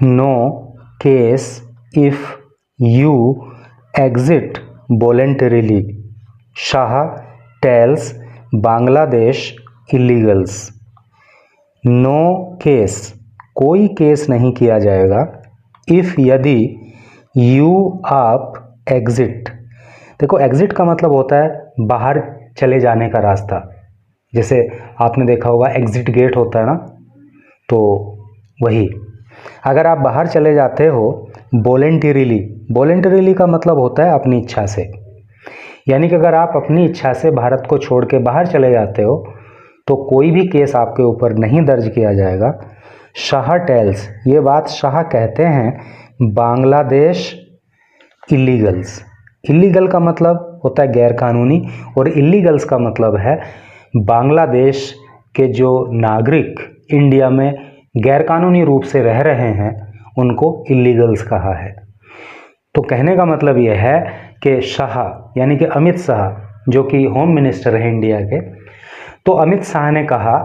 No case if you exit voluntarily, Shah tells Bangladesh illegals. No case, कोई case नहीं किया जाएगा, इफ़ यदि, यू आप एग्जिट। देखो एग्जिट का मतलब होता है बाहर चले जाने का रास्ता, जैसे आपने देखा होगा एग्जिट गेट होता है ना, तो वही। अगर आप बाहर चले जाते हो वॉलेंटरीली, वॉलेंटरीली का मतलब होता है अपनी इच्छा से, यानी कि अगर आप अपनी इच्छा से भारत को छोड़ के बाहर चले जाते हो तो कोई भी केस आपके ऊपर नहीं दर्ज किया जाएगा। शाह टेल्स, ये बात शाह कहते हैं बांग्लादेश इलीगल्स। इलीगल का मतलब होता है गैर कानूनी, और इलीगल्स का मतलब है बांग्लादेश के जो नागरिक इंडिया में गैर कानूनी रूप से रह रहे हैं उनको इलीगल्स कहा है। तो कहने का मतलब यह है कि शाह यानी कि अमित शाह जो कि होम मिनिस्टर है इंडिया के, तो अमित शाह ने कहा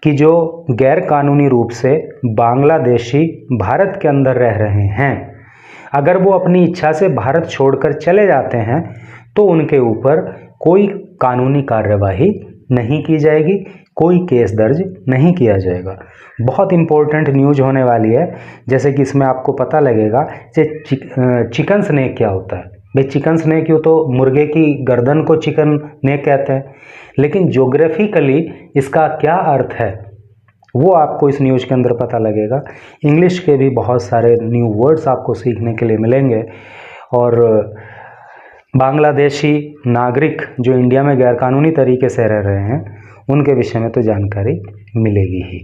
कि जो गैर कानूनी रूप से बांग्लादेशी भारत के अंदर रह रहे हैं, अगर वो अपनी इच्छा से भारत छोड़कर चले जाते हैं तो उनके ऊपर कोई कानूनी कार्यवाही नहीं की जाएगी, कोई केस दर्ज नहीं किया जाएगा। बहुत इम्पोर्टेंट न्यूज़ होने वाली है, जैसे कि इसमें आपको पता लगेगा कि चिकन स्नेक क्या होता है। भाई चिकन स्नेक क्यों, तो मुर्गे की गर्दन को चिकन नेक कहते हैं, लेकिन ज्योग्राफिकली इसका क्या अर्थ है वो आपको इस न्यूज़ के अंदर पता लगेगा। इंग्लिश के भी बहुत सारे न्यू वर्ड्स आपको सीखने के लिए मिलेंगे, और बांग्लादेशी नागरिक जो इंडिया में गैरकानूनी तरीके से रह रहे हैं उनके विषय में तो जानकारी मिलेगी ही।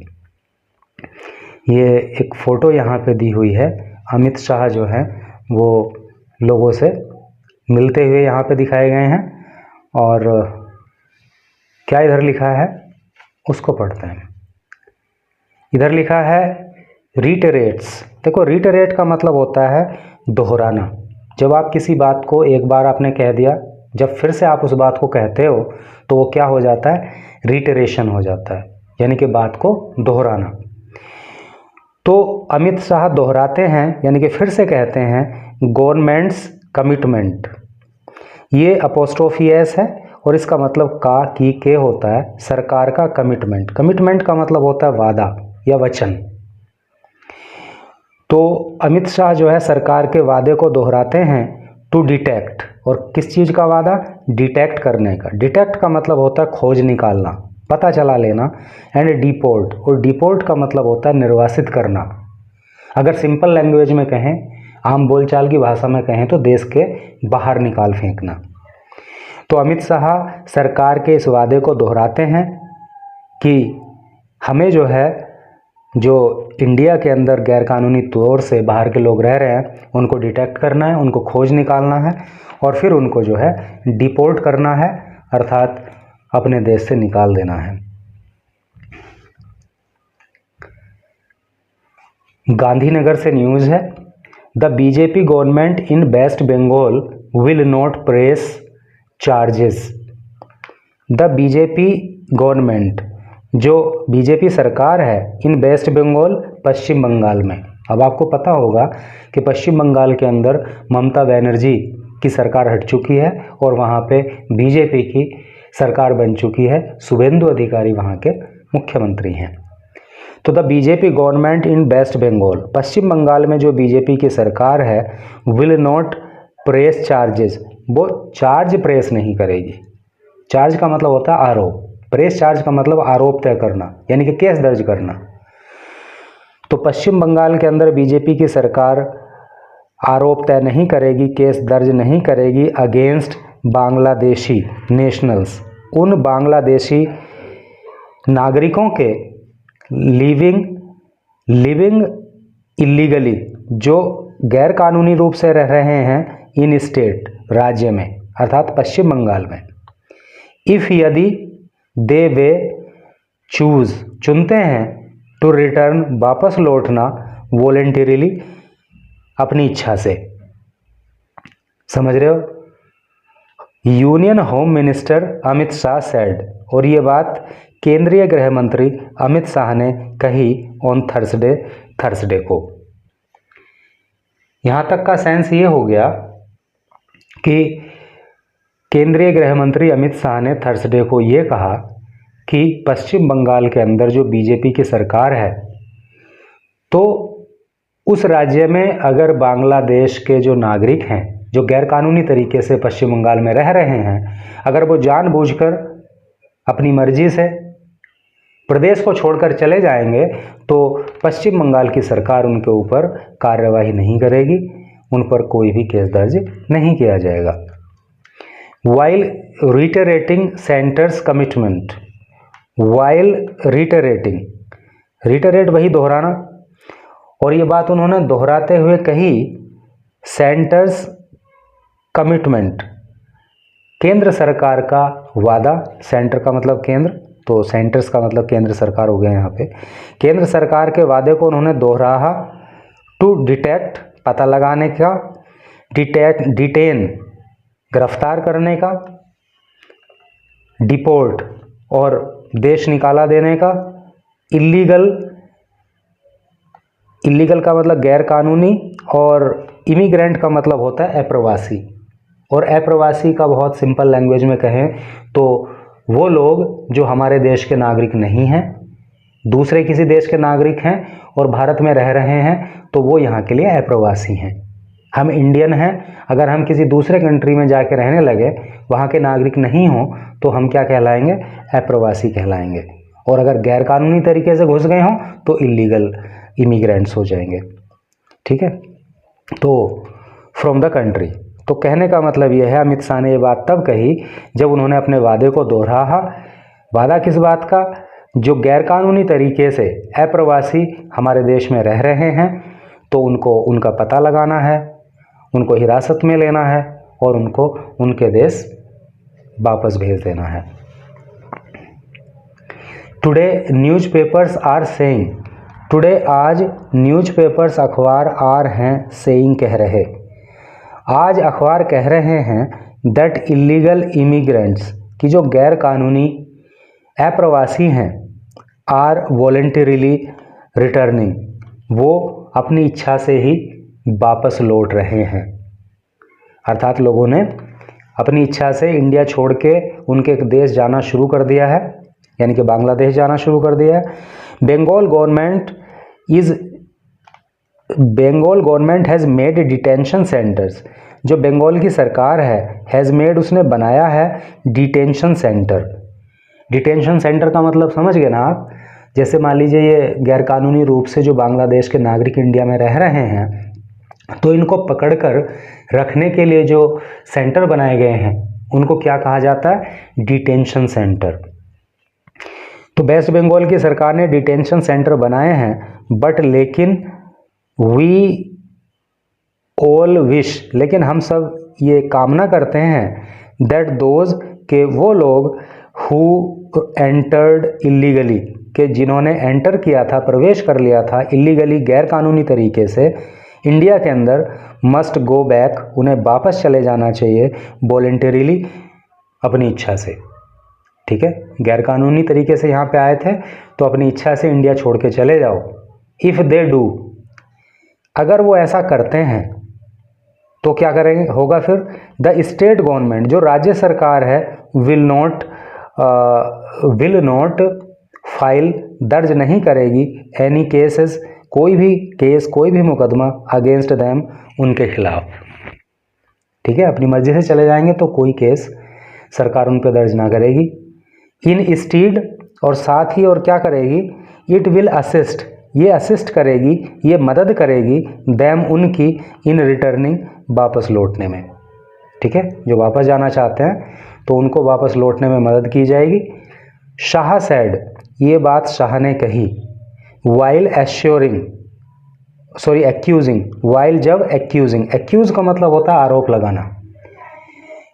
ये एक फ़ोटो यहाँ पे दी हुई है, अमित शाह जो है वो लोगों से मिलते हुए यहाँ पे दिखाए गए हैं, और क्या इधर लिखा है उसको पढ़ते हैं। इधर लिखा है रीटरेट्स। देखो रीटरेट का मतलब होता है दोहराना। जब आप किसी बात को एक बार आपने कह दिया, जब फिर से आप उस बात को कहते हो तो वो क्या हो जाता है, रीटरेशन हो जाता है, यानी कि बात को दोहराना। तो अमित शाह दोहराते हैं यानी कि फिर से कहते हैं गवर्नमेंट्स कमिटमेंट। ये अपोस्ट्रोफी एस है और इसका मतलब का की के होता है, सरकार का कमिटमेंट। कमिटमेंट का मतलब होता है वादा या वचन। तो अमित शाह जो है सरकार के वादे को दोहराते हैं टू डिटेक्ट, और किस चीज़ का वादा, डिटेक्ट करने का। डिटेक्ट का मतलब होता है खोज निकालना, पता चला लेना, एंड डिपोर्ट, और डिपोर्ट का मतलब होता है निर्वासित करना। अगर सिंपल लैंग्वेज में कहें, आम बोलचाल की भाषा में कहें तो देश के बाहर निकाल फेंकना। तो अमित शाह सरकार के इस वादे को दोहराते हैं कि हमें जो है, जो इंडिया के अंदर गैरकानूनी तौर से बाहर के लोग रह रहे हैं उनको डिटेक्ट करना है, उनको खोज निकालना है, और फिर उनको जो है डिपोर्ट करना है, अर्थात अपने देश से निकाल देना है। गांधीनगर से न्यूज़ है, the BJP government in waste Bengal will not press charges. The BJP government, जो बीजेपी सरकार है, इन वेस्ट बंगाल, पश्चिम बंगाल में। अब आपको पता होगा कि पश्चिम बंगाल के अंदर ममता बनर्जी की सरकार हट चुकी है और वहाँ पे बीजेपी की सरकार बन चुकी है, शुभेंदु अधिकारी वहाँ के मुख्यमंत्री हैं। तो the BJP government in waste Bengal, पश्चिम बंगाल में जो बीजेपी की सरकार है, विल नॉट प्रेस चार्जेस, वो चार्ज प्रेस नहीं करेगी। चार्ज का मतलब होता है आरोप, प्रेस चार्ज का मतलब आरोप तय करना, यानी कि केस दर्ज करना। तो पश्चिम बंगाल के अंदर बीजेपी की सरकार आरोप तय नहीं करेगी, केस दर्ज नहीं करेगी अगेंस्ट बांग्लादेशी नेशनल्स, उन बांग्लादेशी नागरिकों के लिविंग इलीगली, जो गैर कानूनी रूप से रह रहे हैं इन स्टेट, राज्य में, अर्थात पश्चिम बंगाल में। इफ़ यदि दे वे चूज, चुनते हैं, टू रिटर्न, वापस लौटना, वॉलेंटरीली, अपनी इच्छा से। समझ रहे हो? Union home minister Amit Shah said, और ये बात केंद्रीय गृह मंत्री अमित शाह ने कही ऑन थर्सडे को। यहाँ तक का सेंस ये हो गया कि केंद्रीय गृह मंत्री अमित शाह ने थर्सडे को ये कहा कि पश्चिम बंगाल के अंदर जो बीजेपी की सरकार है, तो उस राज्य में अगर बांग्लादेश के जो नागरिक हैं जो गैरकानूनी तरीके से पश्चिम बंगाल में रह रहे हैं, अगर वो जानबूझकर अपनी मर्जी से प्रदेश को छोड़कर चले जाएंगे तो पश्चिम बंगाल की सरकार उनके ऊपर कार्रवाई नहीं करेगी, उन पर कोई भी केस दर्ज नहीं किया जाएगा। While reiterating centre's commitment, while reiterate वही दोहराना, और ये बात उन्होंने दोहराते हुए कही सेंटर्स कमिटमेंट, केंद्र सरकार का वादा, सेंटर का मतलब केंद्र, तो सेंटर्स का मतलब केंद्र सरकार हो गया यहाँ पे, केंद्र सरकार के वादे को उन्होंने दोहराया। टू डिटेक्ट, पता लगाने का, डिटेन, गिरफ्तार करने का, डिपोर्ट और देश निकाला देने का, इलीगल का मतलब गैर कानूनी, और इमिग्रेंट का मतलब होता है अप्रवासी। और अप्रवासी का बहुत सिंपल लैंग्वेज में कहें तो वो लोग जो हमारे देश के नागरिक नहीं हैं, दूसरे किसी देश के नागरिक हैं और भारत में रह रहे हैं, तो वो यहाँ के लिए अप्रवासी हैं। हम इंडियन हैं, अगर हम किसी दूसरे कंट्री में जाके रहने लगे, वहाँ के नागरिक नहीं हों, तो हम क्या कहलाएंगे? अप्रवासी कहलाएंगे। और अगर गैरकानूनी तरीके से घुस गए हों तो इलीगल इमिग्रेंट्स हो जाएंगे। ठीक है, तो फ्रॉम द कंट्री। तो कहने का मतलब यह है, अमित शाह ने ये बात तब कही जब उन्होंने अपने वादे को दोहराया। वादा किस बात का? जो गैरकानूनी तरीके से अप्रवासी हमारे देश में रह रहे हैं, तो उनको उनका पता लगाना है, उनको हिरासत में लेना है और उनको उनके देश वापस भेज देना है। Today newspapers are saying, today आज न्यूज़पेपर्स अखबार आर हैं सेइंग कह रहे, आज अखबार कह रहे हैं दैट इलीगल इमिग्रेंट्स की जो गैर कानूनी अप्रवासी हैं आर वॉलंटरीली रिटर्निंग, वो अपनी इच्छा से ही वापस लौट रहे हैं। अर्थात लोगों ने अपनी इच्छा से इंडिया छोड़ के उनके देश जाना शुरू कर दिया है, यानी कि बांग्लादेश जाना शुरू कर दिया है। Bengal government has made detention centres, जो बंगाल की सरकार है हैज़ मेड, उसने बनाया है डिटेंशन सेंटर। डिटेंशन सेंटर का मतलब समझ गए ना आप? जैसे मान लीजिए ये गैरकानूनी रूप से जो बांग्लादेश के नागरिक इंडिया में रह रहे हैं, तो इनको पकड़कर रखने के लिए जो सेंटर बनाए गए हैं उनको क्या कहा जाता है? Detention centre. तो वेस्ट बंगाल की सरकार ने डिटेंशन सेंटर बनाए हैं, बट लेकिन वी ऑल विश, लेकिन हम सब ये कामना करते हैं दैट दोज, के वो लोग हु एंटर्ड इलीगली, के जिन्होंने एंटर किया था, प्रवेश कर लिया था इलीगली, गैर कानूनी तरीके से इंडिया के अंदर, मस्ट गो बैक, उन्हें वापस चले जाना चाहिए वॉलंटरीली, अपनी इच्छा से। ठीक है, गैर कानूनी तरीके से यहाँ पे आए थे तो अपनी इच्छा से इंडिया छोड़ के चले जाओ। इफ़ दे डू, अगर वो ऐसा करते हैं तो क्या करेंगे? होगा फिर द स्टेट गवर्नमेंट, जो राज्य सरकार है, विल नॉट फाइल, दर्ज नहीं करेगी, एनी केसेस, कोई भी केस, कोई भी मुकदमा अगेंस्ट दैम, उनके खिलाफ। ठीक है, अपनी मर्जी से चले जाएंगे तो कोई केस सरकार उन पर दर्ज ना करेगी। इन स्टीड, और साथ ही और क्या करेगी? इट विल असिस्ट, ये असिस्ट करेगी, ये मदद करेगी दैम, उनकी, इन रिटर्निंग, वापस लौटने में। ठीक है, जो वापस जाना चाहते हैं तो उनको वापस लौटने में मदद की जाएगी। शाह सैड, ये बात शाह ने कही, वाइल एक्यूजिंग, वाइल जब एक्यूजिंग, एक्यूज का मतलब होता है आरोप लगाना,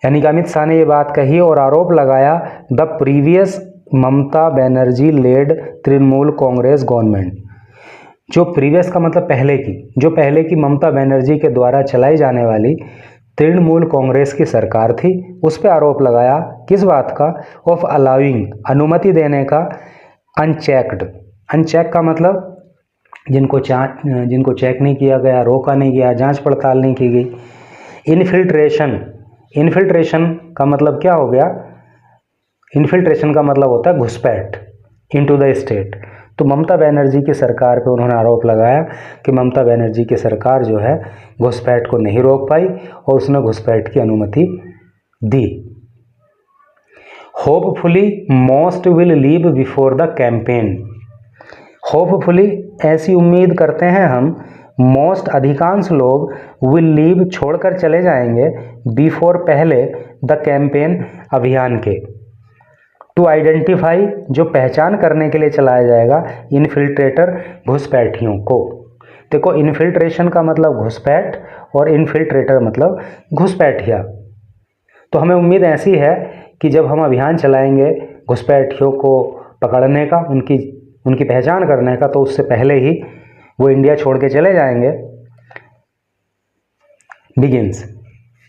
यानी कि अमित शाह ने ये बात कही और आरोप लगाया the previous Mamata Banerjee led Trinamool Congress government, जो प्रीवियस का मतलब पहले की, जो पहले की ममता बनर्जी के द्वारा चलाई जाने वाली तृणमूल कांग्रेस की सरकार थी, उस पर आरोप लगाया किस बात का? ऑफ अलाउइंग, अनुमति देने का, अनचेक्ड, अनचेक का मतलब जिनको चेक नहीं किया गया, रोका नहीं गया, जांच पड़ताल नहीं की गई। इन्फिल्ट्रेशन का मतलब क्या हो गया? इन्फिल्ट्रेशन का मतलब होता है घुसपैठ इनटू द स्टेट। तो ममता बनर्जी की सरकार पे उन्होंने आरोप लगाया कि ममता बनर्जी की सरकार जो है घुसपैठ को नहीं रोक पाई और उसने घुसपैठ की अनुमति दी। Hopefully most will leave before the campaign. Hopefully ऐसी उम्मीद करते हैं हम, मोस्ट अधिकांश लोग, विल लीव छोड़कर चले जाएंगे, बिफोर पहले, द कैंपेन अभियान के, टू आइडेंटिफाई जो पहचान करने के लिए चलाया जाएगा, इन्फिल्ट्रेटर घुसपैठियों को। देखो इन्फिल्ट्रेशन का मतलब घुसपैठ और इन्फिल्ट्रेटर मतलब घुसपैठिया। तो हमें उम्मीद ऐसी है कि जब हम अभियान चलाएंगे घुसपैठियों को पकड़ने का, उनकी पहचान करने का, तो उससे पहले ही वो इंडिया छोड़ के चले जाएंगे। बिगिंस,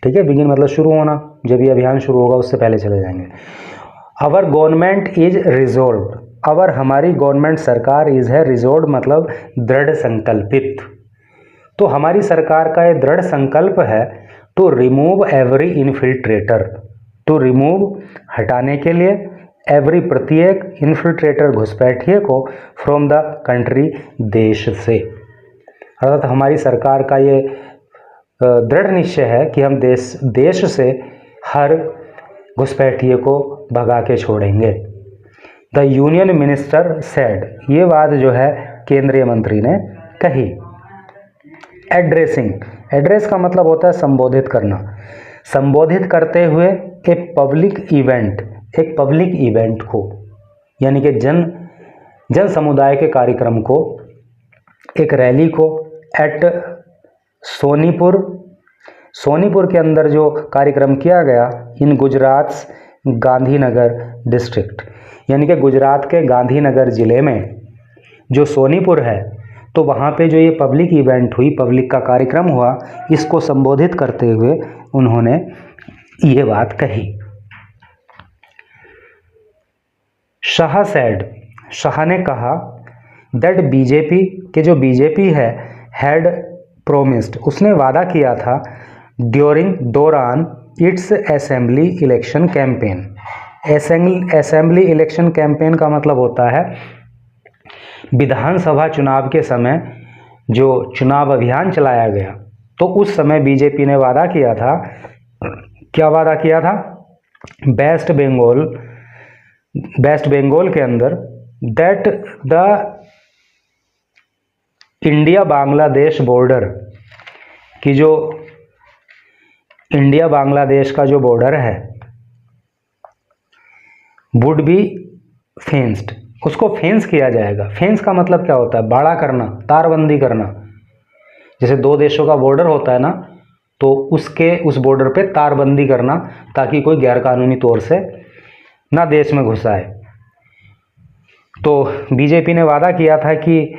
ठीक है, बिगिन मतलब शुरू होना, जब ये अभियान शुरू होगा उससे पहले चले जाएंगे। अवर गवर्नमेंट इज रिजोल्व, अवर हमारी गवर्नमेंट सरकार इज है, रिजोल्व मतलब दृढ़ संकल्पित। तो हमारी सरकार का ये दृढ़ संकल्प है to remove every infiltrator, to remove हटाने के लिए, एवरी प्रत्येक इन्फिल्ट्रेटर घुसपैठिए को फ्रॉम द कंट्री देश से। अर्थात हमारी सरकार का ये दृढ़ निश्चय है कि हम देश से हर घुसपैठिए को भगा के छोड़ेंगे। द यूनियन मिनिस्टर सेड, ये बात जो है केंद्रीय मंत्री ने कही। एड्रेसिंग, एड्रेस का मतलब होता है संबोधित करना। संबोधित करते हुए एक पब्लिक इवेंट को, यानी कि जन समुदाय के कार्यक्रम को, एक रैली को, एट सोनीपुर के अंदर जो कार्यक्रम किया गया, इन गुजरात गांधीनगर डिस्ट्रिक्ट, यानी कि गुजरात के गांधीनगर ज़िले में जो सोनीपुर है, तो वहाँ पे जो ये पब्लिक इवेंट हुई, पब्लिक का कार्यक्रम हुआ, इसको संबोधित करते हुए उन्होंने ये बात कही। शाह सेड, शाह ने कहा, दैट बीजेपी के जो बीजेपी है, हैड प्रोमिस्ड, उसने वादा किया था, दौरान it's assembly election campaign. Assembly election campaign का मतलब होता है विधानसभा चुनाव के समय जो चुनाव अभियान चलाया गया, तो उस समय बीजेपी ने वादा किया था, क्या वादा किया था? वेस्ट बंगाल के अंदर that the India Bangladesh border की, जो इंडिया बांग्लादेश का जो बॉर्डर है, वुड बी फेंस्ड, उसको फेंस किया जाएगा। फेंस का मतलब क्या होता है? बाड़ा करना, तारबंदी करना। जैसे दो देशों का बॉर्डर होता है ना, तो उस बॉर्डर पे तारबंदी करना, ताकि कोई गैरकानूनी तौर से ना देश में घुस आए। तो बीजेपी ने वादा किया था कि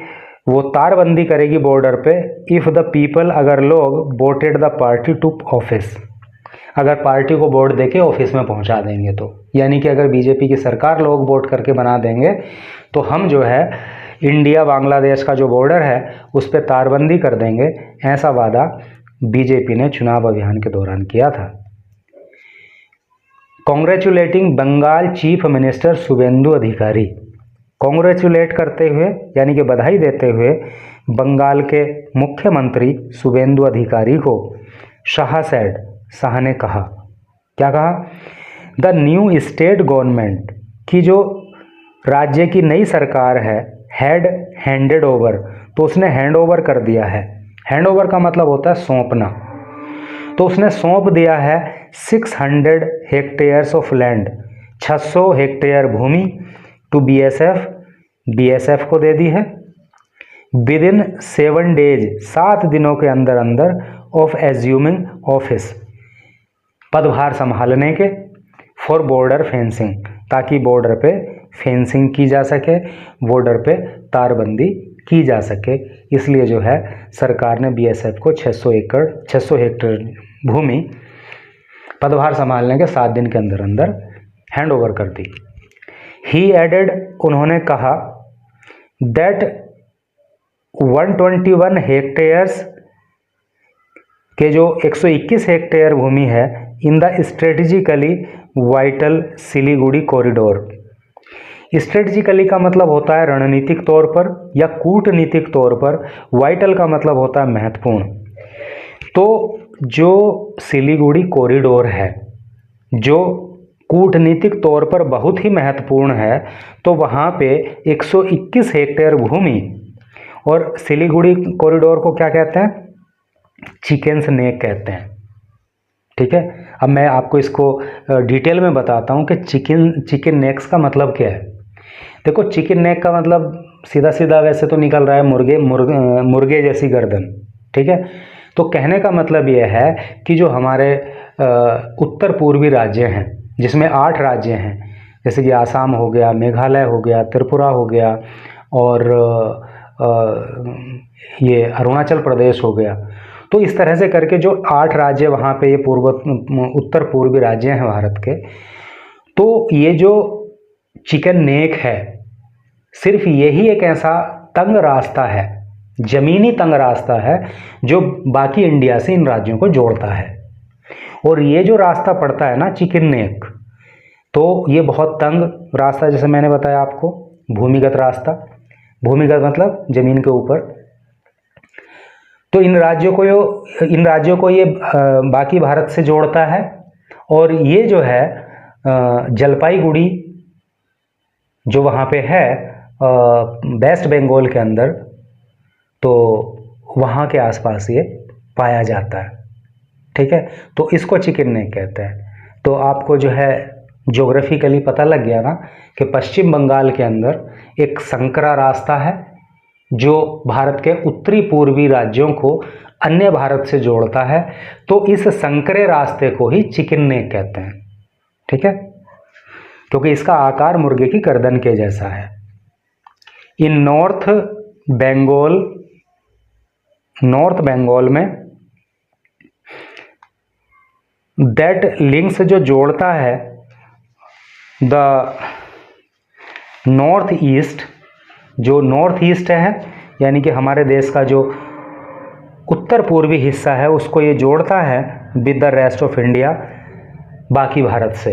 वो तारबंदी करेगी बॉर्डर पे, इफ़ द पीपल, अगर लोग voted the party to office, अगर पार्टी को वोट देके ऑफिस में पहुंचा देंगे तो, यानी कि अगर बीजेपी की सरकार लोग वोट करके बना देंगे तो हम जो है इंडिया बांग्लादेश का जो बॉर्डर है उस पर तारबंदी कर देंगे। ऐसा वादा बीजेपी ने चुनाव अभियान के दौरान किया था। Congratulating Bengal chief minister Suvendu Adhikari, congratulate करते हुए यानी कि बधाई देते हुए बंगाल के मुख्यमंत्री शुभेंदु अधिकारी को शाह सेड, शाह ने कहा, क्या कहा? द न्यू स्टेट गवर्नमेंट की जो राज्य की नई सरकार है, हैड हैंडेड ओवर, तो उसने हैंड ओवर कर दिया है। हैंड ओवर का मतलब होता है सौंपना, तो उसने सौंप दिया है 600 हेक्टेयर्स ऑफ लैंड, 600 हेक्टेयर भूमि, टू बीएसएफ, बीएसएफ को दे दी है। विद इन 7 डेज, 7 दिनों के अंदर अंदर, ऑफ एज्यूमिंग ऑफिस, पदभार संभालने के, फॉर बॉर्डर फेंसिंग, ताकि बॉर्डर पे फेंसिंग की जा सके, बॉर्डर पे तारबंदी की जा सके। इसलिए जो है सरकार ने बीएसएफ को 600 हेक्टेयर भूमि पदभार संभालने के 7 दिन के अंदर अंदर हैंड ओवर कर दी। ही एडेड, उन्होंने कहा, दैट 121 हेक्टेयर्स के जो 121 हेक्टेयर भूमि है in the strategically vital Siliguri corridor. Strategically का मतलब होता है रणनीतिक तौर पर या कूटनीतिक तौर पर, वाइटल का मतलब होता है महत्वपूर्ण। तो जो सिलीगुड़ी कॉरिडोर है जो कूटनीतिक तौर पर बहुत ही महत्वपूर्ण है, तो वहाँ पे 121 हेक्टेयर भूमि, और सिलीगुड़ी कॉरिडोर को क्या कहते हैं? चिकन्स नेक कहते हैं। ठीक है, अब मैं आपको इसको डिटेल में बताता हूँ कि चिकन नेक्स का मतलब क्या है। देखो, चिकन नेक का मतलब सीधा सीधा वैसे तो निकल रहा है मुर्गे जैसी गर्दन। ठीक है, तो कहने का मतलब यह है कि जो हमारे उत्तर पूर्वी राज्य हैं, जिसमें 8 राज्य हैं, जैसे कि आसाम हो गया, मेघालय हो गया, त्रिपुरा हो गया, और ये अरुणाचल प्रदेश हो गया, तो इस तरह से करके जो 8 राज्य वहाँ पे ये उत्तर पूर्वी राज्य हैं भारत के, तो ये जो चिकन नेक है सिर्फ यही एक ऐसा तंग रास्ता है, जमीनी तंग रास्ता है, जो बाकी इंडिया से इन राज्यों को जोड़ता है। और ये जो रास्ता पड़ता है ना चिकन नेक, तो ये बहुत तंग रास्ता, जैसे मैंने बताया आपको, भूमिगत रास्ता, भूमिगत मतलब जमीन के ऊपर। तो इन राज्यों को ये बाकी भारत से जोड़ता है। और ये जो है जलपाईगुड़ी जो वहाँ पे है वेस्ट बंगाल के अंदर, तो वहाँ के आसपास ये पाया जाता है। ठीक है, तो इसको चिकन नेक कहते हैं। तो आपको जो है ज्योग्राफिकली पता लग गया ना कि पश्चिम बंगाल के अंदर एक संकरा रास्ता है जो भारत के उत्तरी पूर्वी राज्यों को अन्य भारत से जोड़ता है, तो इस संकरे रास्ते को ही चिकन नेक कहते हैं। ठीक है, क्योंकि इसका आकार मुर्गे की गर्दन के जैसा है। इन नॉर्थ बंगाल में दैट लिंक्स जो जोड़ता है द नॉर्थ ईस्ट, जो नॉर्थ ईस्ट है यानी कि हमारे देश का जो उत्तर पूर्वी हिस्सा है, उसको ये जोड़ता है with the rest of India, बाकी भारत से।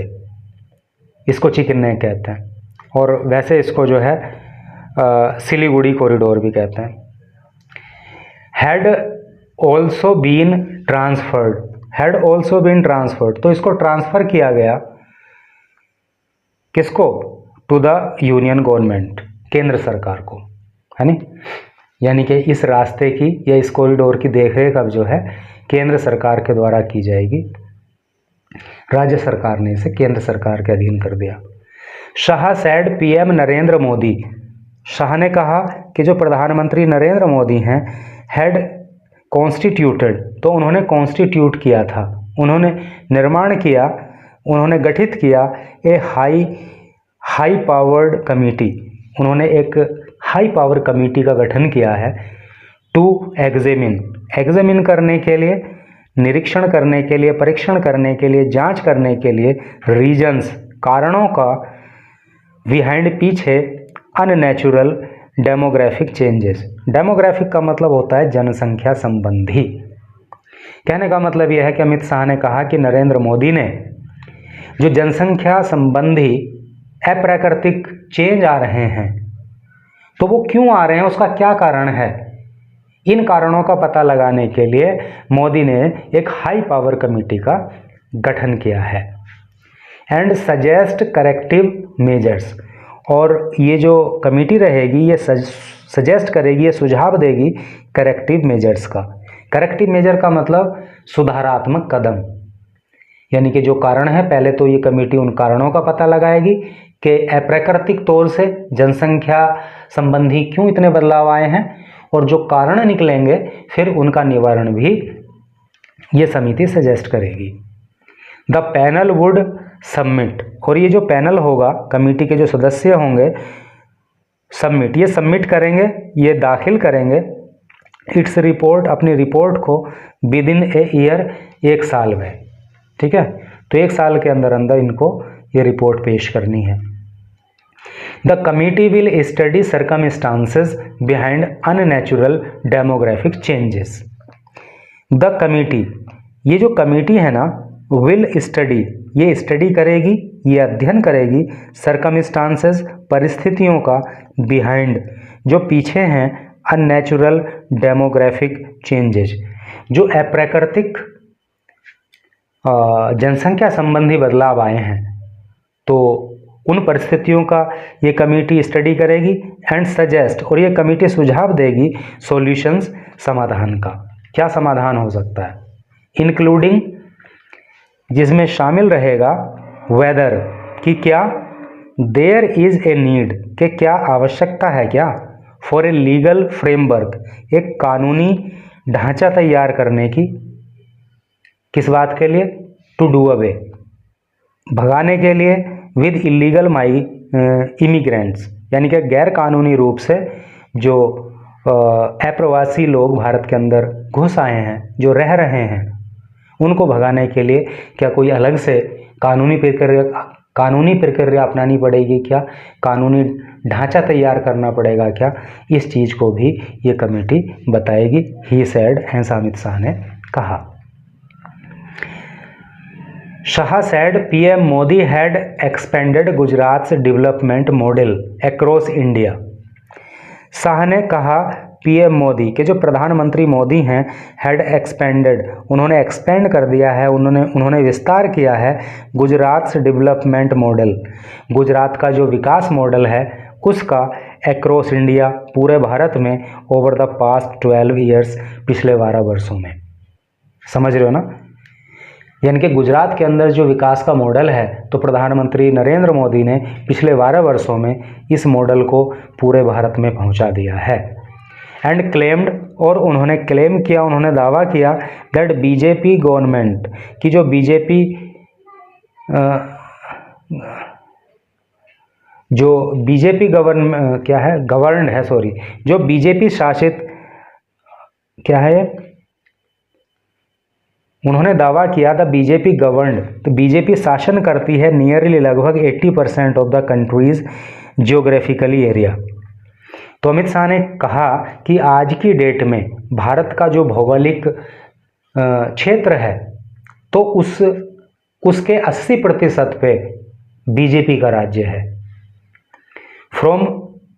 इसको चिकन नेक कहते हैं। और वैसे इसको जो है सिलीगुड़ी कॉरिडोर भी कहते हैं। हैड ऑल्सो बीन ट्रांसफर्ड, तो इसको ट्रांसफ़र किया गया किसको? टू द यूनियन गवर्नमेंट, केंद्र सरकार को, है नी। यानी कि इस रास्ते की या इस कॉरिडोर की देखरेख अब जो है केंद्र सरकार के द्वारा की जाएगी। राज्य सरकार ने इसे केंद्र सरकार के अधीन कर दिया। शाह सेड पीएम नरेंद्र मोदी, शाह ने कहा कि जो प्रधानमंत्री नरेंद्र मोदी हैं हैड कॉन्स्टिट्यूटेड, तो उन्होंने कॉन्स्टिट्यूट किया था, उन्होंने निर्माण किया, उन्होंने गठित किया ए हाई पावर्ड कमेटी, उन्होंने एक हाई पावर कमेटी का गठन किया है टू एग्जामिन करने के लिए, निरीक्षण करने के लिए, परीक्षण करने के लिए, जांच करने के लिए रीजन्स, कारणों का, बिहाइंड, पीछे, अननेचुरल डेमोग्राफिक चेंजेस। डेमोग्राफिक का मतलब होता है जनसंख्या संबंधी। कहने का मतलब यह है कि अमित शाह ने कहा कि नरेंद्र मोदी ने जो जनसंख्या संबंधी अप्राकृतिक चेंज आ रहे हैं, तो वो क्यों आ रहे हैं, उसका क्या कारण है, इन कारणों का पता लगाने के लिए मोदी ने एक हाई पावर कमेटी का गठन किया है। एंड सजेस्ट करेक्टिव मेजर्स, और ये जो कमेटी रहेगी ये सजेस्ट करेगी, ये सुझाव देगी करेक्टिव मेजर्स का। करेक्टिव मेजर का मतलब सुधारात्मक कदम, यानी कि जो कारण है, पहले तो ये कमेटी उन कारणों का पता लगाएगी कि अप्राकृतिक तौर से जनसंख्या संबंधी क्यों इतने बदलाव आए हैं, और जो कारण निकलेंगे फिर उनका निवारण भी ये समिति सजेस्ट करेगी। द पैनल वुड सबमिट, और ये जो पैनल होगा, कमेटी के जो सदस्य होंगे, ये सबमिट करेंगे, ये दाखिल करेंगे इट्स रिपोर्ट, अपनी रिपोर्ट को विद इन ए ईयर, 1 साल में। ठीक है, तो 1 साल के अंदर अंदर इनको ये रिपोर्ट पेश करनी है। The committee will study circumstances behind unnatural demographic changes. The committee, ये जो कमिटी है ना, विल स्टडी, ये स्टडी करेगी, ये अध्ययन करेगी, सर्कमस्टांसेस, परिस्थितियों का, बिहाइंड, जो पीछे हैं, अननेचुरल डेमोग्राफिक चेंजेस, जो अप्राकृतिक जनसंख्या संबंधी बदलाव आए हैं, तो उन परिस्थितियों का ये कमेटी स्टडी करेगी। एंड सजेस्ट, और ये कमेटी सुझाव देगी, सॉल्यूशंस, समाधान का। क्या समाधान हो सकता है? इंक्लूडिंग, जिसमें शामिल रहेगा, वेदर, कि क्या, देयर इज ए नीड, कि क्या आवश्यकता है, क्या, फॉर ए लीगल फ्रेमवर्क, एक कानूनी ढांचा तैयार करने की। किस बात के लिए? टू डू अवे, भगाने के लिए, विद इलीगल इमिग्रेंट्स, यानी कि गैर कानूनी रूप से जो अप्रवासी लोग भारत के अंदर घुस आए हैं, जो रह रहे हैं, उनको भगाने के लिए क्या कोई अलग से कानूनी प्रक्रिया अपनानी पड़ेगी क्या? कानूनी ढांचा तैयार करना पड़ेगा क्या? इस चीज़ को भी ये कमेटी बताएगी। ही सेड, ऐसा अमित शाह ने कहा। Shah said PM Modi had expanded Gujarat development model across India. Shah ने कहा पीएम मोदी के, जो प्रधानमंत्री मोदी हैं, हैड एक्सपेंडेड, उन्होंने एक्सपेंड कर दिया है, उन्होंने विस्तार किया है, गुजरात डेवलपमेंट मॉडल, गुजरात का जो विकास मॉडल है उसका, अक्रॉस इंडिया, पूरे भारत में, ओवर द पास्ट 12 ईयर्स, पिछले 12 वर्षों में। समझ रहे हो ना? यानी कि गुजरात के अंदर जो विकास का मॉडल है, तो प्रधानमंत्री नरेंद्र मोदी ने पिछले 12 वर्षों में इस मॉडल को पूरे भारत में पहुंचा दिया है। एंड क्लेम्ड, और उन्होंने क्लेम किया, उन्होंने दावा किया, दैट बीजेपी गवर्नमेंट, की जो बीजेपी गवर्नड है, सॉरी, जो बीजेपी शासित, क्या है, उन्होंने दावा किया था बीजेपी गवर्नड, तो बीजेपी शासन करती है नियरली लगभग 80% of the countries geographically area. तो अमित शाह ने कहा कि आज की डेट में भारत का जो भौगोलिक क्षेत्र है, तो उसके 80% पे बीजेपी का राज्य है, फ्रॉम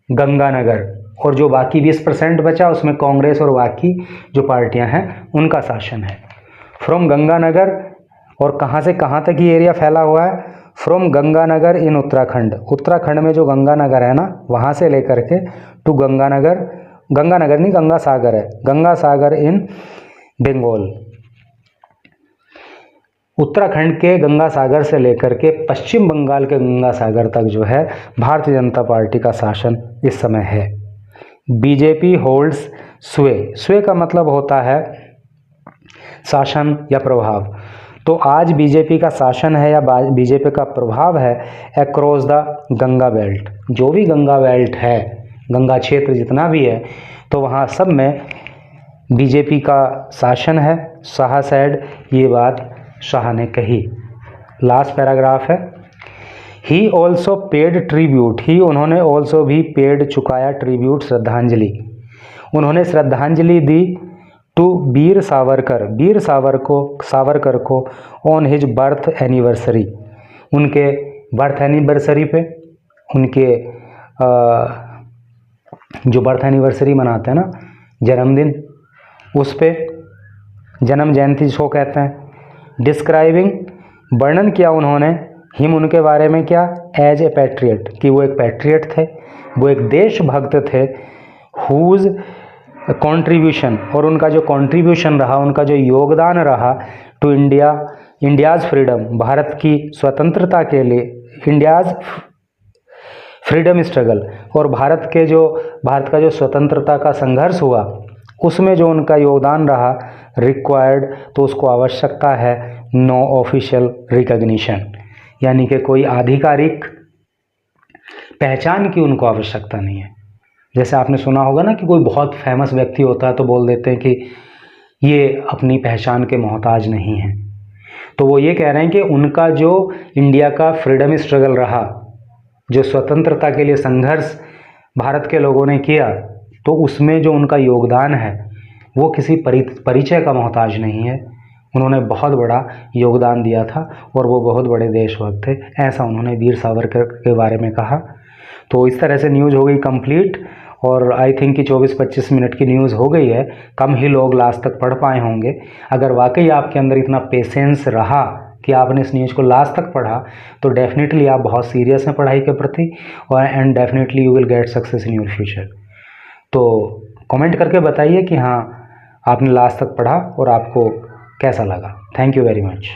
गंगानगर, और जो बाकी 20% बचा उसमें कांग्रेस और बाकी जो पार्टियां हैं उनका शासन है। फ्रॉम गंगानगर, और कहाँ से कहाँ तक ये एरिया फैला हुआ है? फ्रॉम गंगानगर इन उत्तराखंड, उत्तराखंड में जो गंगानगर है ना, वहाँ से लेकर के टू गंगानगर नहीं, गंगा सागर है, गंगा सागर इन बंगाल, उत्तराखंड के गंगा सागर से लेकर के पश्चिम बंगाल के गंगा सागर तक जो है भारतीय जनता पार्टी का शासन इस समय है। बीजेपी होल्ड्स स्वे का मतलब होता है शासन या प्रभाव। तो आज बीजेपी का शासन है या बीजेपी का प्रभाव है अक्रॉस द गंगा बेल्ट, जो भी गंगा बेल्ट है, गंगा क्षेत्र जितना भी है, तो वहाँ सब में बीजेपी का शासन है। शाह सेड, ये बात शाह ने कही। लास्ट पैराग्राफ है, ही ऑल्सो पेड ट्रिब्यूट, ही उन्होंने ऑल्सो भी पेड, चुकाया, ट्रिब्यूट श्रद्धांजलि, उन्होंने श्रद्धांजलि दी, टू वीर सावरकर को ऑन हिज बर्थ एनिवर्सरी, उनके बर्थ एनिवर्सरी पे, उनके जो बर्थ एनिवर्सरी मनाते हैं ना, जन्मदिन, उस पे, जन्म जयंती जिसको कहते हैं। डिस्क्राइबिंग, वर्णन किया उन्होंने, हिम, उनके बारे में, क्या, एज ए पैट्रियट, कि वो एक पैट्रियट थे, वो एक देशभक्त थे, हुज कंट्रीब्यूशन, और उनका जो कंट्रीब्यूशन रहा, उनका जो योगदान रहा, टू इंडियाज़ फ्रीडम, भारत की स्वतंत्रता के लिए, इंडियाज़ फ्रीडम स्ट्रगल, और भारत का जो स्वतंत्रता का संघर्ष हुआ उसमें जो उनका योगदान रहा, रिक्वायर्ड, तो उसको आवश्यकता है, नो ऑफिशियल रिकॉग्निशन, यानी कि कोई आधिकारिक पहचान की उनको आवश्यकता नहीं है। जैसे आपने सुना होगा ना कि कोई बहुत फेमस व्यक्ति होता है तो बोल देते हैं कि ये अपनी पहचान के मोहताज नहीं है। तो वो ये कह रहे हैं कि उनका जो इंडिया का फ्रीडम स्ट्रगल रहा, जो स्वतंत्रता के लिए संघर्ष भारत के लोगों ने किया, तो उसमें जो उनका योगदान है वो किसी परिचय का मोहताज नहीं है। उन्होंने बहुत बड़ा योगदान दिया था और वो बहुत बड़े देशभक्त थे, ऐसा उन्होंने वीर सावरकर के बारे में कहा। तो इस तरह से न्यूज़ हो गई कंप्लीट, और आई थिंक कि 24-25 मिनट की न्यूज़ हो गई है। कम ही लोग लास्ट तक पढ़ पाए होंगे। अगर वाकई आपके अंदर इतना पेशेंस रहा कि आपने इस न्यूज़ को लास्ट तक पढ़ा, तो डेफिनेटली आप बहुत सीरियस हैं पढ़ाई के प्रति, और and definitely you will get success in your future. तो कमेंट करके बताइए कि हाँ, आपने लास्ट तक पढ़ा और आपको कैसा लगा। Thank you very much.